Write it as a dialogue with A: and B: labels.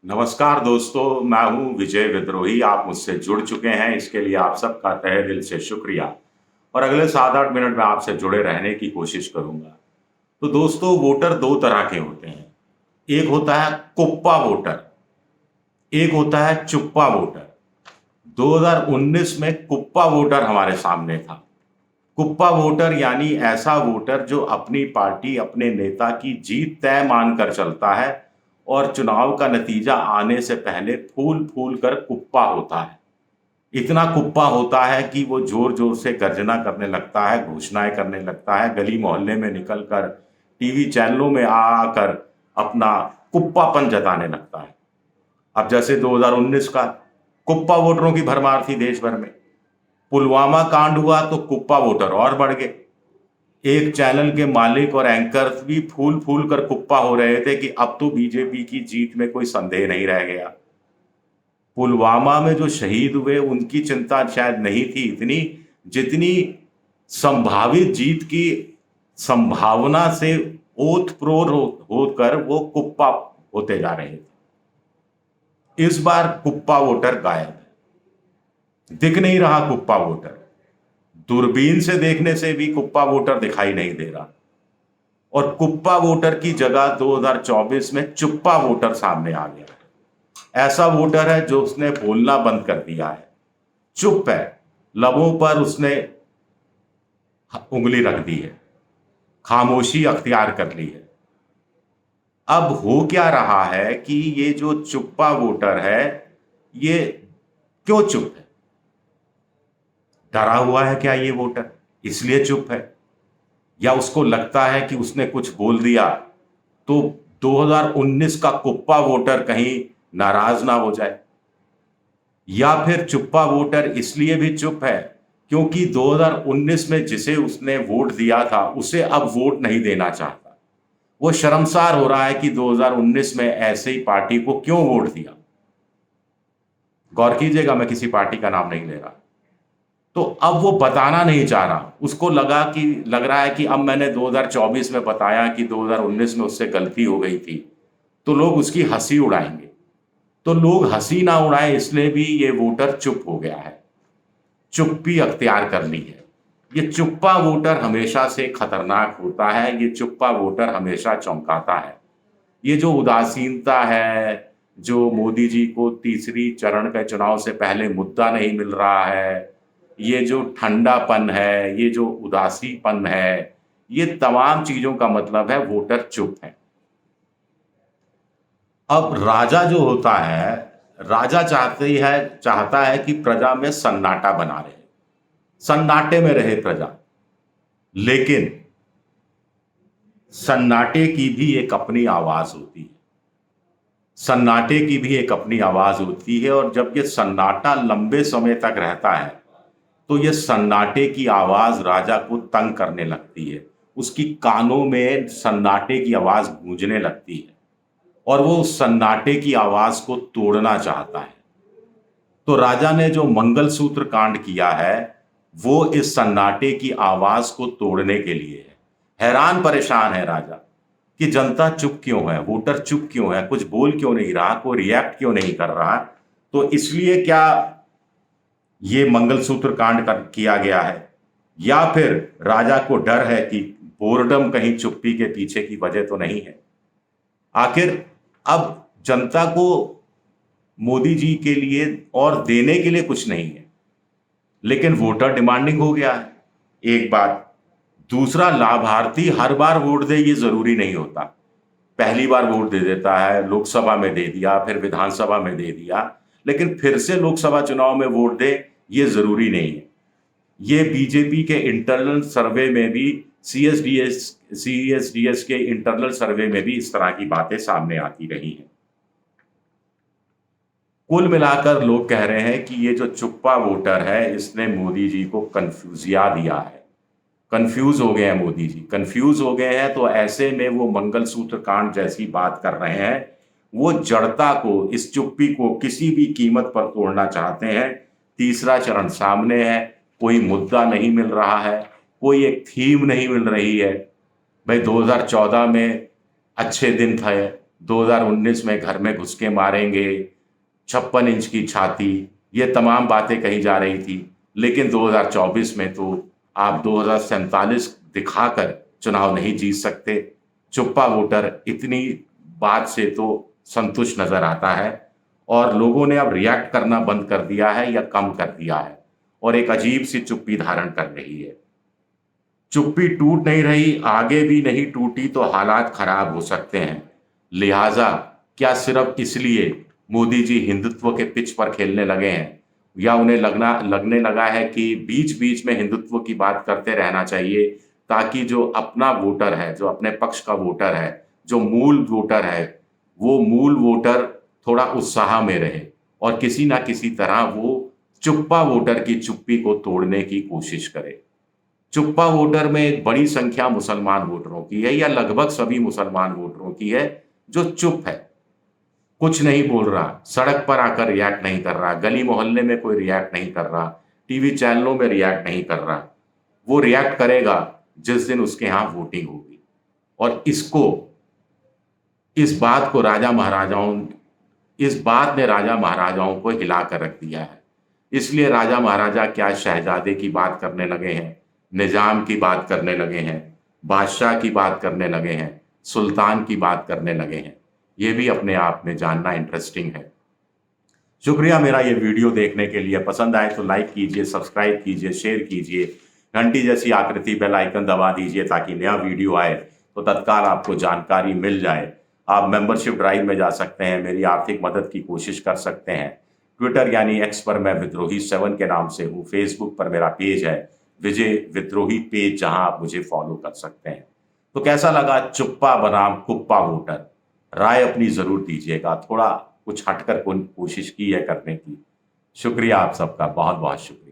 A: नमस्कार दोस्तों, मैं हूं विजय विद्रोही। आप मुझसे जुड़ चुके हैं, इसके लिए आप सबका तहे दिल से शुक्रिया। और अगले 7-8 मिनट में आपसे जुड़े रहने की कोशिश करूंगा। तो दोस्तों, वोटर दो तरह के होते हैं। एक होता है कुप्पा वोटर, एक होता है चुप्पा वोटर। 2019 में कुप्पा वोटर हमारे सामने था। कुप्पा वोटर यानी ऐसा वोटर जो अपनी पार्टी, अपने नेता की जीत तय मानकर चलता है और चुनाव का नतीजा आने से पहले फूल फूल कर कुप्पा होता है। इतना कुप्पा होता है कि वो जोर जोर से गर्जना करने लगता है, घोषणाएं करने लगता है, गली मोहल्ले में निकलकर टीवी चैनलों में आ आकर अपना कुप्पापन जताने लगता है। अब जैसे 2019 का कुप्पा वोटरों की भरमार थी देश भर में। पुलवामा कांड हुआ तो कुप्पा वोटर और बढ़ गए। एक चैनल के मालिक और एंकर्स भी फूल फूल कर कुप्पा हो रहे थे कि अब तो बीजेपी की जीत में कोई संदेह नहीं रह गया। पुलवामा में जो शहीद हुए उनकी चिंता शायद नहीं थी इतनी जितनी संभावित जीत की संभावना से ओतप्रोत होकर वो कुप्पा होते जा रहे थे। इस बार कुप्पा वोटर गायब है, दिख नहीं रहा कुप्पा वोटर। दूरबीन से देखने से भी कुप्पा वोटर दिखाई नहीं दे रहा। और कुप्पा वोटर की जगह 2024 में चुप्पा वोटर सामने आ गया है। ऐसा वोटर है जो उसने बोलना बंद कर दिया है, चुप है, लबों पर उसने उंगली रख दी है, खामोशी अख्तियार कर ली है। अब हो क्या रहा है कि ये जो चुप्पा वोटर है, ये क्यों चुप है? डरा हुआ है क्या ये वोटर, इसलिए चुप है? या उसको लगता है कि उसने कुछ बोल दिया तो 2019 का कुप्पा वोटर कहीं नाराज ना हो जाए? या फिर चुप्पा वोटर इसलिए भी चुप है क्योंकि 2019 में जिसे उसने वोट दिया था उसे अब वोट नहीं देना चाहता। वो शर्मसार हो रहा है कि 2019 में ऐसे ही पार्टी को क्यों वोट दिया। गौर कीजिएगा, मैं किसी पार्टी का नाम नहीं ले रहा। तो अब वो बताना नहीं चाह रहा। उसको लग रहा है कि अब मैंने 2024 में बताया कि 2019 में उससे गलती हो गई थी तो लोग उसकी हंसी उड़ाएंगे। तो लोग हंसी ना उड़ाए इसलिए भी ये वोटर चुप हो गया है, चुप्पी अख्तियार कर ली है। ये चुप्पा वोटर हमेशा से खतरनाक होता है, ये चुप्पा वोटर हमेशा चौंकाता है। ये जो उदासीनता है, जो मोदी जी को तीसरी चरण के चुनाव से पहले मुद्दा नहीं मिल रहा है, ये जो ठंडापन है, ये जो उदासीपन है, ये तमाम चीजों का मतलब है वोटर चुप है। अब राजा जो होता है, राजा चाहता है कि प्रजा में सन्नाटा बना रहे, सन्नाटे में रहे प्रजा। लेकिन सन्नाटे की भी एक अपनी आवाज होती है, सन्नाटे की भी एक अपनी आवाज होती है। और जब ये सन्नाटा लंबे समय तक रहता है तो ये सन्नाटे की आवाज राजा को तंग करने लगती है। उसकी कानों में सन्नाटे की आवाज गूंजने लगती है और वो उस सन्नाटे की आवाज को तोड़ना चाहता है। तो राजा ने जो मंगलसूत्र कांड किया है वो इस सन्नाटे की आवाज को तोड़ने के लिए है। हैरान परेशान है राजा कि जनता चुप क्यों है, वोटर चुप क्यों है, कुछ बोल क्यों नहीं रहा, कोई रिएक्ट क्यों नहीं कर रहा। तो इसलिए क्या ये मंगलसूत्र कांड किया गया है, या फिर राजा को डर है कि बोर्डम कहीं चुप्पी के पीछे की वजह तो नहीं है? आखिर अब जनता को मोदी जी के लिए और देने के लिए कुछ नहीं है, लेकिन वोटर डिमांडिंग हो गया है, एक बात। दूसरा, लाभार्थी हर बार वोट दे ये जरूरी नहीं होता। पहली बार वोट दे देता है, लोकसभा में दे दिया, फिर विधानसभा में दे दिया, लेकिन फिर से लोकसभा चुनाव में वोट दे ये जरूरी नहीं है। ये बीजेपी के इंटरनल सर्वे में भी, सीएसडीएस के इंटरनल सर्वे में भी इस तरह की बातें सामने आती रही हैं। कुल मिलाकर लोग कह रहे हैं कि ये जो चुप्पा वोटर है इसने मोदी जी को कंफ्यूजिया दिया है। कंफ्यूज हो गए हैं मोदी जी, कंफ्यूज हो गए हैं। तो ऐसे में वो मंगलसूत्र कांड जैसी बात कर रहे हैं। वो जड़ता को, इस चुप्पी को किसी भी कीमत पर तोड़ना चाहते हैं। तीसरा चरण सामने है, कोई मुद्दा नहीं मिल रहा है, कोई एक थीम नहीं मिल रही है। भाई 2014 में अच्छे दिन थे, 2019 में घर में घुस के मारेंगे, 56 इंच की छाती, ये तमाम बातें कही जा रही थी। लेकिन 2024 में तो आप 2047 दिखाकर चुनाव नहीं जीत सकते। चुप्पा वोटर इतनी बात से तो संतुष्ट नजर आता है और लोगों ने अब रिएक्ट करना बंद कर दिया है या कम कर दिया है और एक अजीब सी चुप्पी धारण कर रही है। चुप्पी टूट नहीं रही, आगे भी नहीं टूटी तो हालात खराब हो सकते हैं। लिहाजा क्या सिर्फ इसलिए मोदी जी हिंदुत्व के पिच पर खेलने लगे हैं या उन्हें लगने लगा है कि बीच बीच में हिंदुत्व की बात करते रहना चाहिए ताकि जो अपना वोटर है, जो अपने पक्ष का वोटर है, जो मूल वोटर है, वो मूल वोटर थोड़ा उत्साह में रहे और किसी ना किसी तरह वो चुप्पा वोटर की चुप्पी को तोड़ने की कोशिश करे। चुप्पा वोटर में एक बड़ी संख्या मुसलमान वोटरों की है या लगभग सभी मुसलमान वोटरों की है जो चुप है, कुछ नहीं बोल रहा, सड़क पर आकर रिएक्ट नहीं कर रहा, गली मोहल्ले में कोई रिएक्ट नहीं कर रहा, टीवी चैनलों में रिएक्ट नहीं कर रहा। वो रिएक्ट करेगा जिस दिन उसके यहाँ वोटिंग होगी। और इस बात को इस बात ने राजा महाराजाओं को हिला कर रख दिया है। इसलिए राजा महाराजा क्या शहजादे की बात करने लगे हैं, निजाम की बात करने लगे हैं, बादशाह की बात करने लगे हैं, सुल्तान की बात करने लगे हैं। ये भी अपने आप में जानना इंटरेस्टिंग है। शुक्रिया मेरा ये वीडियो देखने के लिए। पसंद आए तो लाइक कीजिए, सब्सक्राइब कीजिए, शेयर कीजिए, घंटी जैसी आकृति बेल आइकन दबा दीजिए ताकि नया वीडियो आए तो तत्काल आपको जानकारी मिल जाए। आप मेंबरशिप ड्राइव में जा सकते हैं, मेरी आर्थिक मदद की कोशिश कर सकते हैं। ट्विटर यानी एक्स पर मैं विद्रोही 7 के नाम से हूँ। फेसबुक पर मेरा पेज है विजय विद्रोही पेज, जहां आप मुझे फॉलो कर सकते हैं। तो कैसा लगा चुप्पा बनाम कुप्पा वोटर? राय अपनी जरूर दीजिएगा। थोड़ा कुछ हटकर कोशिश की है करने की। शुक्रिया आप सबका, बहुत बहुत शुक्रिया।